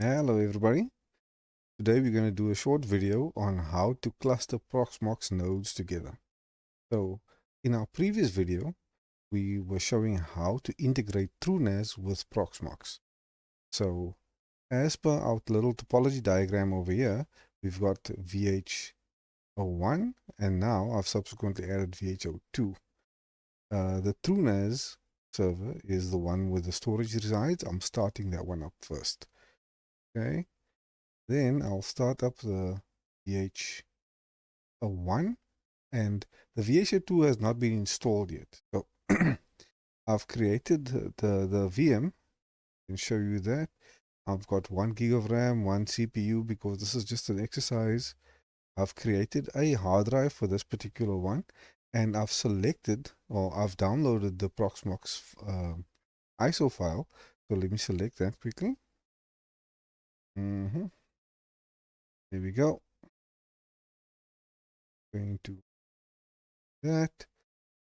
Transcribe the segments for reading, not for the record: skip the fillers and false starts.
Hello everybody. Today we're going to do a short video on how to cluster Proxmox nodes together. So in our previous video, we were showing how to integrate TrueNAS with Proxmox. So as per our little topology diagram over here, we've got VH01 and now I've subsequently added VH02. The TrueNAS server is the one where the storage resides. I'm starting that one up first. Okay. Then I'll start up the VH01 and the VH02 has not been installed yet. So I've created the VM and show you that. I've got 1 gig of RAM, 1 CPU because this is just an exercise. I've created a hard drive for this particular one and I've selected or I've downloaded the Proxmox ISO file. So let me select that quickly. There we go. Going to that.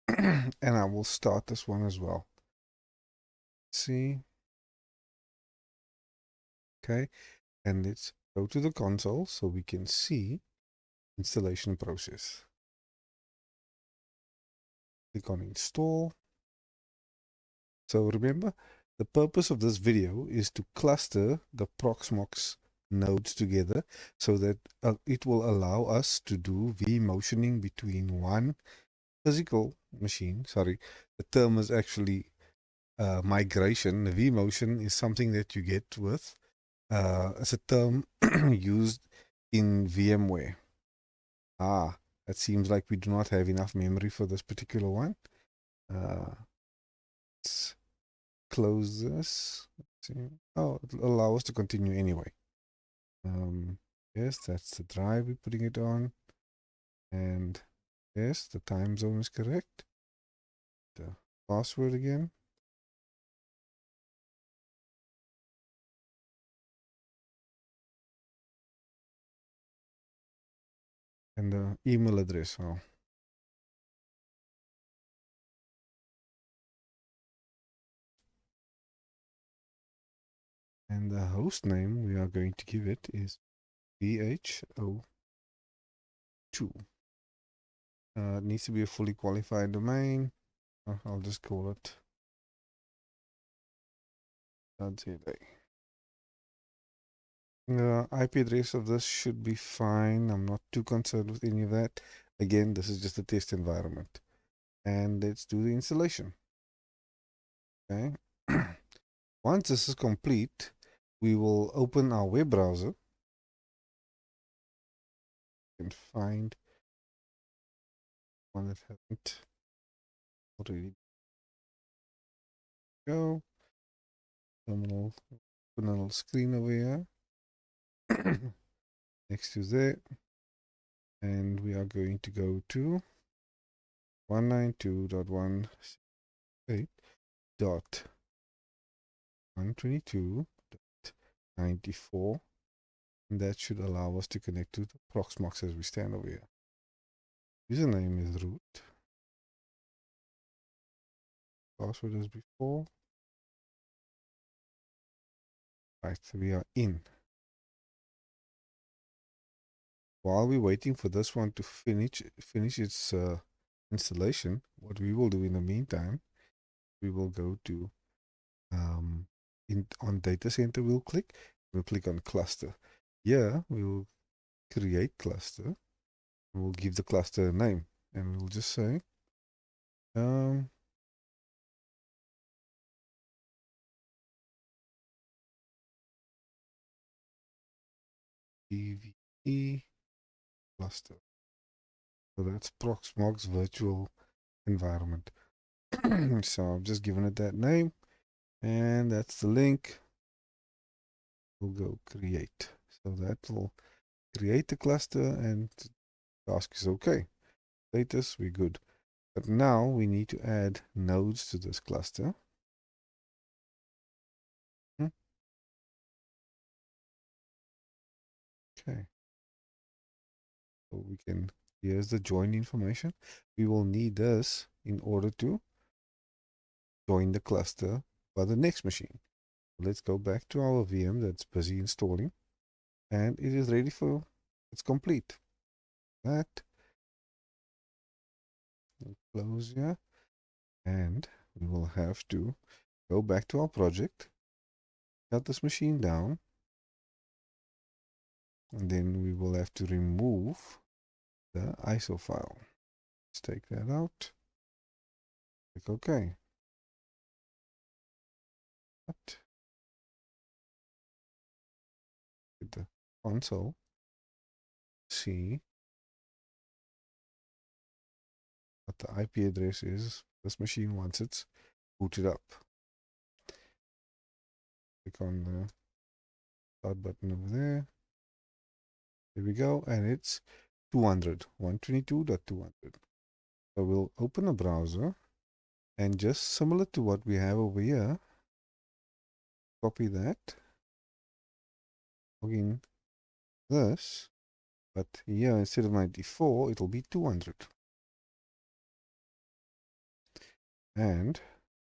And I will start this one as well. See, okay, and let's go to the console so we can see installation process. Click on install. So remember, the purpose of this video is to cluster the Proxmox nodes together so that it will allow us to do vMotioning between one physical machine. Sorry, the term is actually migration. The vMotion is something that you get with as a term used in VMware. It seems like we do not have enough memory for this particular one. Let's close this. Let's see. Oh, it'll allow us to continue anyway. Yes, that's the drive we're putting it on. And yes, the time zone is correct. The password again. And the email address. Oh. And the host name we are going to give it is VH02. It needs to be a fully qualified domain. I'll just call it .za. The IP address of this should be fine. I'm not too concerned with any of that. Again, this is just a test environment. And let's do the installation. Okay. Once this is complete, we will open our web browser and find one that hasn't already. Go. Terminal. Open a little screen over here. Next to that. And we are going to go to 192.168.122.94, and that should allow us to connect to the Proxmox as we stand over here. Username is root. Password as before. Right, so we are in. While we're waiting for this one to finish its installation, what we will do in the meantime, we will go to on data center. We'll click on cluster. Here we will create cluster. We'll give the cluster a name, and we'll just say PVE cluster. So that's Proxmox virtual environment. So I've just given it that name, and that's the link. We'll go create. So that will create the cluster, and the task is okay. Status, we're good. But now we need to add nodes to this cluster. Okay. So we can, here's the join information. We will need this in order to join the cluster by the next machine. Let's go back to our VM that's busy installing, and it is ready for, it's complete. That, we'll close here, and we will have to go back to our project, shut this machine down, and then we will have to remove the ISO file. Let's take that out. Click OK. But with the console, see what the IP address is. This machine once it's booted up. Click on the start button over there. There we go, and it's 200, 122.200. So we'll open a browser, and just similar to what we have over here, copy that, log in this, but here instead of 94, it'll be 200. And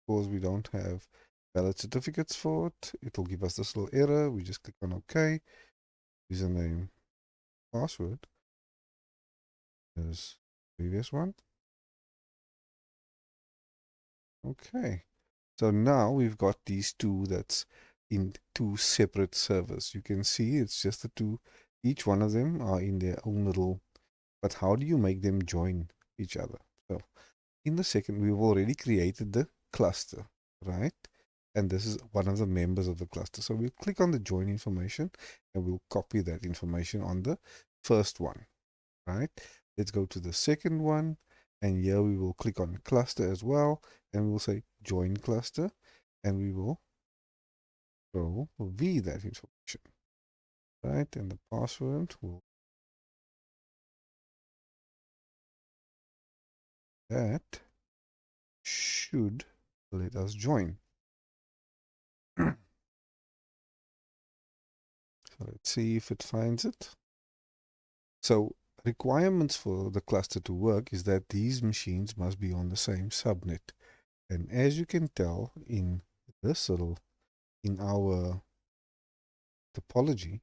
because we don't have valid certificates for it, it'll give us this little error. We just click on OK. Username, password is previous one. Okay. So now we've got these two that's in two separate servers. You can see it's just the two. Each one of them are in their own little, but how do you make them join each other? So in the second, we've already created the cluster, right? And this is one of the members of the cluster. So we'll click on the join information and we'll copy that information on the first one, right? Let's go to the second one, and here we will click on cluster as well, and we'll say join cluster, and we will Control V that information, right? And the password will that should let us join. So let's see if it finds it. So requirements for the cluster to work is that these machines must be on the same subnet. And as you can tell in this little, in our topology,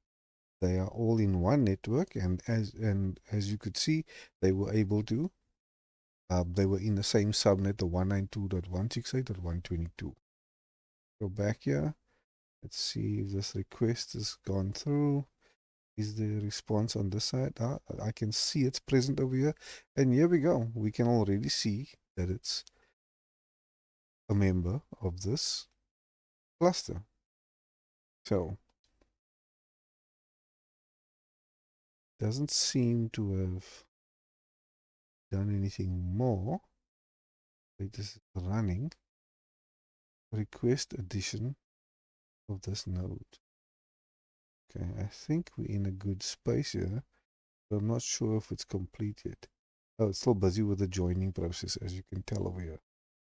they are all in one network, and as you could see, they were able to they were in the same subnet, the 192.168.122. Go back here. Let's see if this request has gone through. Is the response on this side? I can see it's present over here. And here we go. We can already see that it's a member of this cluster. So doesn't seem to have done anything more. It is running. Request addition of this node. Okay, I think we're in a good space here, but I'm not sure if it's complete yet. Oh, it's still busy with the joining process, as you can tell over here.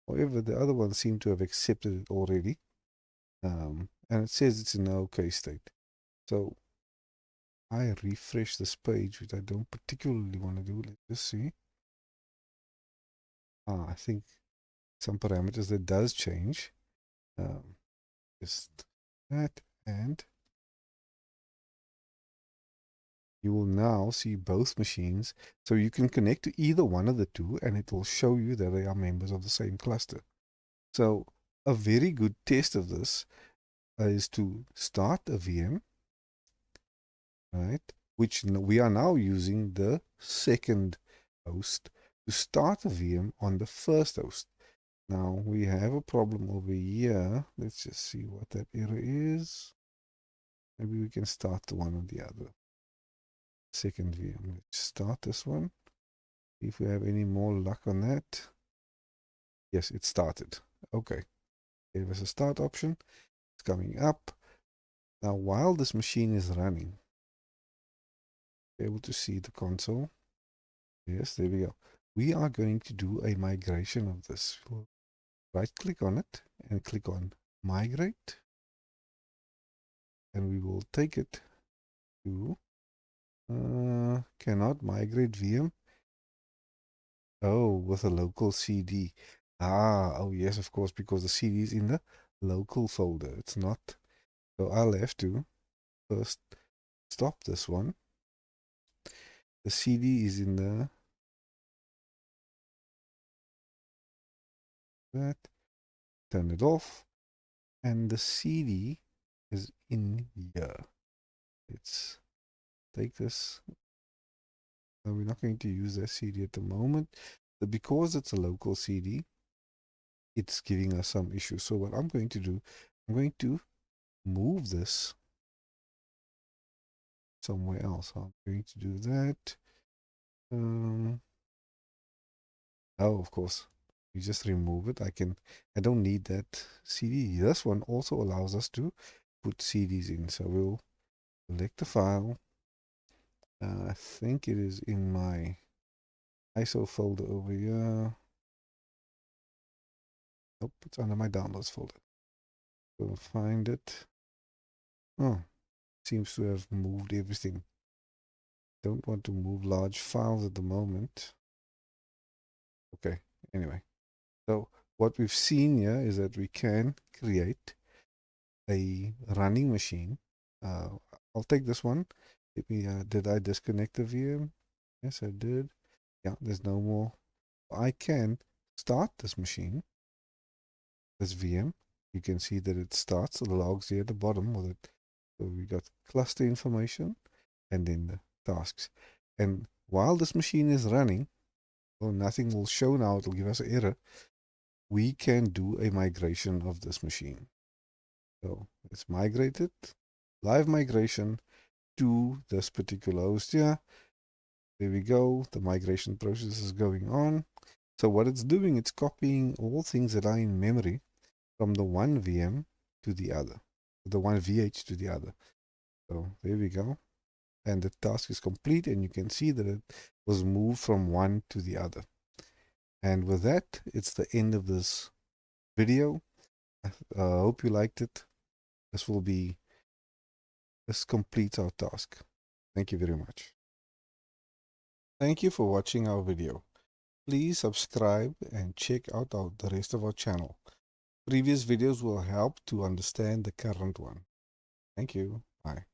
However, the other ones seem to have accepted it already. And it says it's in an OK state. So I refresh this page, which I don't particularly want to do. Let's just see. I think some parameters that does change. Just that, and you will now see both machines. So you can connect to either one of the two, and it will show you that they are members of the same cluster. So a very good test of this is to start a VM, right? Which we are now using the second host to start a VM on the first host. Now we have a problem over here. Let's just see what that error is. Maybe we can start the one or the other. Second VM. Let's start this one. If we have any more luck on that. Yes, it started. Okay. Gave us a start option. It's coming up. Now while this machine is running, able to see the console. Yes, there we go. We are going to do a migration of this. We'll right click on it and click on migrate, and we will take it to cannot migrate VM. Oh, with a local CD. Oh yes, of course, because the CD is in the local folder. It's not So I'll have to first stop this one. The CD is in the that, turn it off, and the CD is in here. Let's take this. No, we're not going to use that CD at the moment, but because it's a local CD, it's giving us some issues. So what I'm going to do, I'm going to move this somewhere else. I'm going to do that. Oh, of course, you just remove it. I don't need that CD. This one also allows us to put CDs in. So we'll select the file. I think it is in my ISO folder over here. Nope, it's under my downloads folder. We'll find it. Oh, seems to have moved everything. Don't want to move large files at the moment. Okay, anyway. So what we've seen here is that we can create a running machine. I'll take this one. Let me, did I disconnect the VM? Yes, I did. Yeah, there's no more. I can start this machine, this VM. You can see that it starts, the logs here at the bottom of it. So we got cluster information and then the tasks. And while this machine is running, well, nothing will show now, it'll give us an error. We can do a migration of this machine. So it's migrated, live migration to this particular host here. There we go. The migration process is going on. So what it's doing, it's copying all things that are in memory from the one VM to the other, the one VH to the other. So there we go. And the task is complete, and you can see that it was moved from one to the other. And with that, it's the end of this video. I hope you liked it. This completes our task. Thank you very much. Thank you for watching our video. Please subscribe and check out the rest of our channel. Previous videos will help to understand the current one. Thank you. Bye.